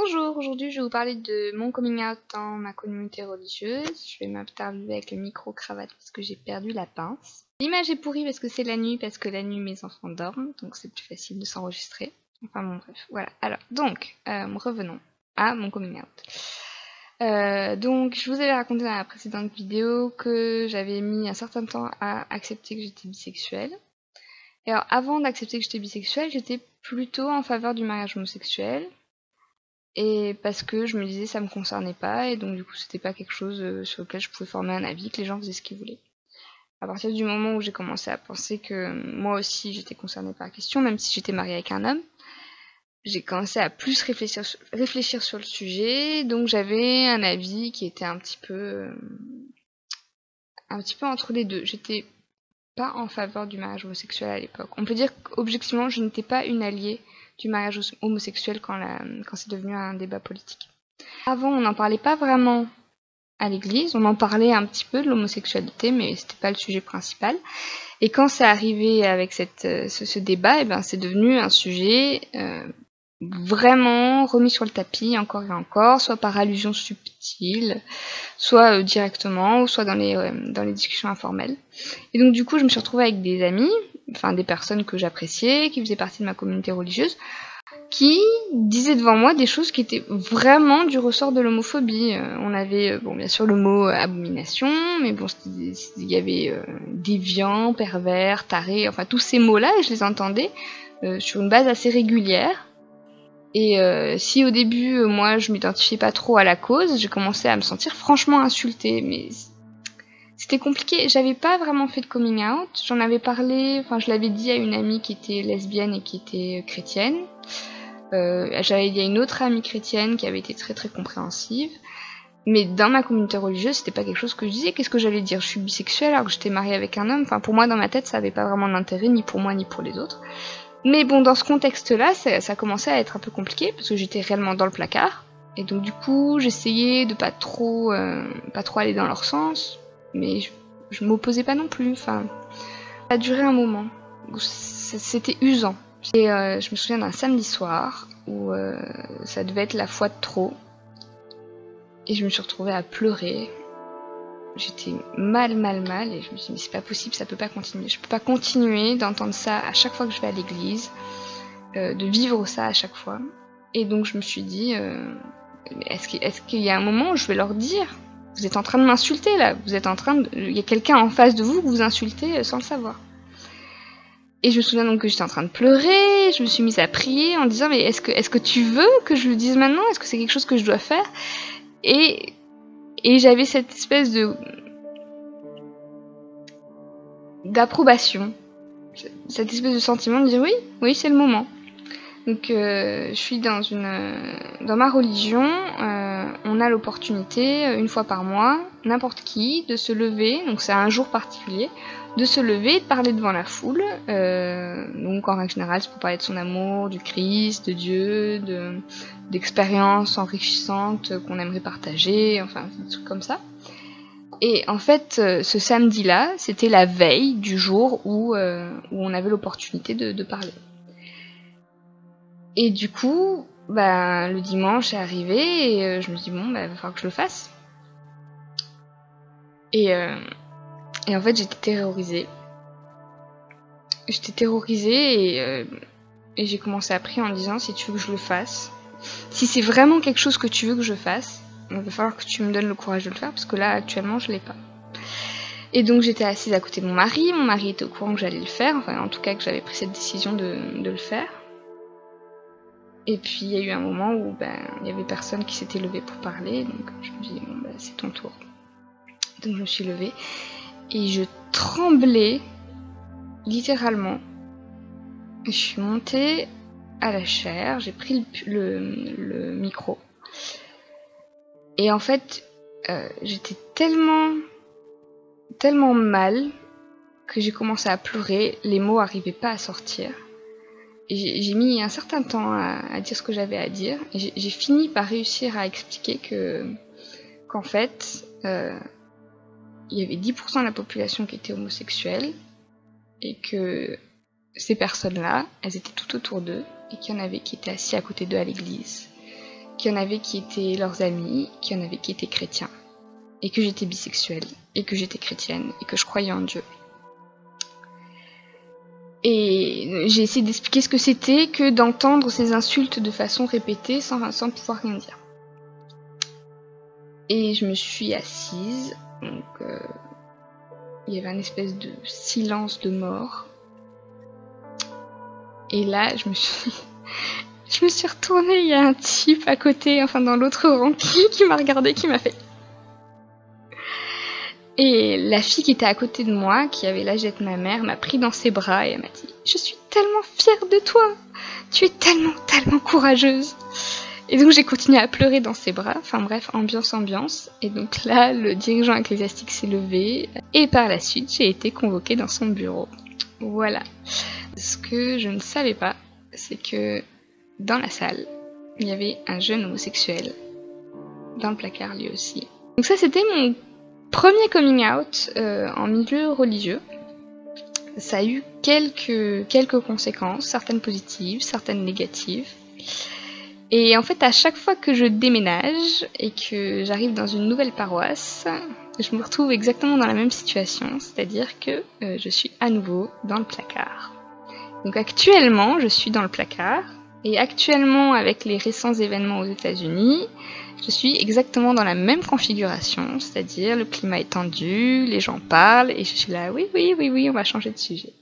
Bonjour, aujourd'hui je vais vous parler de mon coming out dans ma communauté religieuse. Je vais m'interviewer avec le micro-cravate parce que j'ai perdu la pince. L'image est pourrie parce que c'est la nuit, parce que la nuit mes enfants dorment, donc c'est plus facile de s'enregistrer. Enfin bon bref, voilà. Alors, donc, revenons à mon coming out. Donc je vous avais raconté dans la précédente vidéo que j'avais mis un certain temps à accepter que j'étais bisexuelle. Et alors avant d'accepter que j'étais bisexuelle, j'étais plutôt en faveur du mariage homosexuel. Et parce que je me disais ça me concernait pas, et donc du coup c'était pas quelque chose sur lequel je pouvais former un avis, que les gens faisaient ce qu'ils voulaient. À partir du moment où j'ai commencé à penser que moi aussi j'étais concernée par la question, même si j'étais mariée avec un homme, j'ai commencé à plus réfléchir sur le sujet, donc j'avais un avis qui était un petit peu entre les deux. J'étais pas en faveur du mariage homosexuel à l'époque. On peut dire qu'objectivement je n'étais pas une alliée du mariage homosexuel quand c'est devenu un débat politique. Avant, on n'en parlait pas vraiment à l'église, on en parlait un petit peu de l'homosexualité, mais c'était pas le sujet principal. Et quand c'est arrivé avec ce débat, et ben c'est devenu un sujet vraiment remis sur le tapis encore et encore, soit par allusion subtile, soit directement, ou soit dans les discussions informelles. Et donc du coup, je me suis retrouvée avec des amis, enfin des personnes que j'appréciais, qui faisaient partie de ma communauté religieuse, qui disaient devant moi des choses qui étaient vraiment du ressort de l'homophobie. On avait, bon, bien sûr le mot abomination, mais bon, il y avait déviant, pervers, taré, enfin tous ces mots-là, et je les entendais sur une base assez régulière. Et si au début, moi, je m'identifiais pas trop à la cause, j'ai commencé à me sentir franchement insultée, mais c'était compliqué. J'avais pas vraiment fait de coming out. J'en avais parlé, enfin, je l'avais dit à une amie qui était lesbienne et qui était chrétienne. Il y a une autre amie chrétienne qui avait été très très compréhensive. Mais dans ma communauté religieuse, c'était pas quelque chose que je disais. Qu'est-ce que j'allais dire? Je suis bisexuelle alors que j'étais mariée avec un homme. Enfin, pour moi, dans ma tête, ça avait pas vraiment d'intérêt, ni pour moi, ni pour les autres. Mais bon, dans ce contexte-là, ça commençait à être un peu compliqué, parce que j'étais réellement dans le placard. Et donc du coup, j'essayais de pas trop aller dans leur sens. Mais je m'opposais pas non plus. Enfin, ça a duré un moment. C'était usant. Et je me souviens d'un samedi soir où ça devait être la fois de trop. Et je me suis retrouvée à pleurer. J'étais mal, et je me suis dit mais c'est pas possible, ça peut pas continuer. Je peux pas continuer d'entendre ça à chaque fois que je vais à l'église, de vivre ça à chaque fois. Et donc je me suis dit, est-ce qu'il y a un moment où je vais leur dire, vous êtes en train de m'insulter là, il y a quelqu'un en face de vous que vous insultez sans le savoir. Et je me souviens donc que j'étais en train de pleurer, je me suis mise à prier en disant mais est-ce que tu veux que je le dise maintenant? Est-ce que c'est quelque chose que je dois faire? Et j'avais cette espèce d'approbation, cette espèce de sentiment de dire oui c'est le moment. Donc je suis dans ma religion, on a l'opportunité une fois par mois, n'importe qui, de se lever, donc c'est un jour particulier, de se lever et de parler devant la foule. Donc en règle générale, c'est pour parler de son amour, du Christ, de Dieu, d'expériences enrichissantes qu'on aimerait partager, enfin des trucs comme ça. Et en fait, ce samedi-là, c'était la veille du jour où on avait l'opportunité de parler. Et du coup, le dimanche est arrivé et je me dis bon, il va falloir que je le fasse. Et en fait, j'étais terrorisée. Et j'ai commencé à prier en disant si tu veux que je le fasse, si c'est vraiment quelque chose que tu veux que je fasse, il va falloir que tu me donnes le courage de le faire parce que là, actuellement, je l'ai pas. Et donc j'étais assise à côté de mon mari était au courant que j'allais le faire, enfin en tout cas que j'avais pris cette décision de le faire. Et puis il y a eu un moment où il y avait personne qui s'était levé pour parler, donc je me dis bon c'est ton tour. Donc je me suis levée et je tremblais littéralement. Je suis montée à la chaire, j'ai pris le micro. Et en fait, j'étais tellement mal que j'ai commencé à pleurer, les mots n'arrivaient pas à sortir. J'ai mis un certain temps à dire ce que j'avais à dire, et j'ai fini par réussir à expliquer qu'en fait, il y avait 10% de la population qui était homosexuelle, et que ces personnes-là, elles étaient tout autour d'eux, et qu'il y en avait qui étaient assis à côté d'eux à l'église, qu'il y en avait qui étaient leurs amis, qu'il y en avait qui étaient chrétiens, et que j'étais bisexuelle, et que j'étais chrétienne, et que je croyais en Dieu. Et j'ai essayé d'expliquer ce que c'était que d'entendre ces insultes de façon répétée sans pouvoir rien dire. Et je me suis assise, donc il y avait un espèce de silence de mort. Et là, je me suis retournée, il y a un type à côté, enfin dans l'autre rang, qui m'a regardé, qui m'a fait... Et la fille qui était à côté de moi, qui avait l'âge d'être ma mère, m'a pris dans ses bras et elle m'a dit « Je suis tellement fière de toi, tu es tellement, tellement courageuse !» Et donc j'ai continué à pleurer dans ses bras, enfin bref, ambiance. Et donc là, le dirigeant ecclésiastique s'est levé, et par la suite, j'ai été convoquée dans son bureau. Voilà. Ce que je ne savais pas, c'est que dans la salle, il y avait un jeune homosexuel, dans le placard lui aussi. Donc ça, c'était mon premier coming out en milieu religieux. Ça a eu quelques conséquences, certaines positives, certaines négatives. Et en fait, à chaque fois que je déménage et que j'arrive dans une nouvelle paroisse, je me retrouve exactement dans la même situation, c'est-à-dire que je suis à nouveau dans le placard. Donc actuellement, je suis dans le placard, et actuellement, avec les récents événements aux États-Unis, je suis exactement dans la même configuration, c'est-à-dire le climat est tendu, les gens parlent, et je suis là, oui, on va changer de sujet.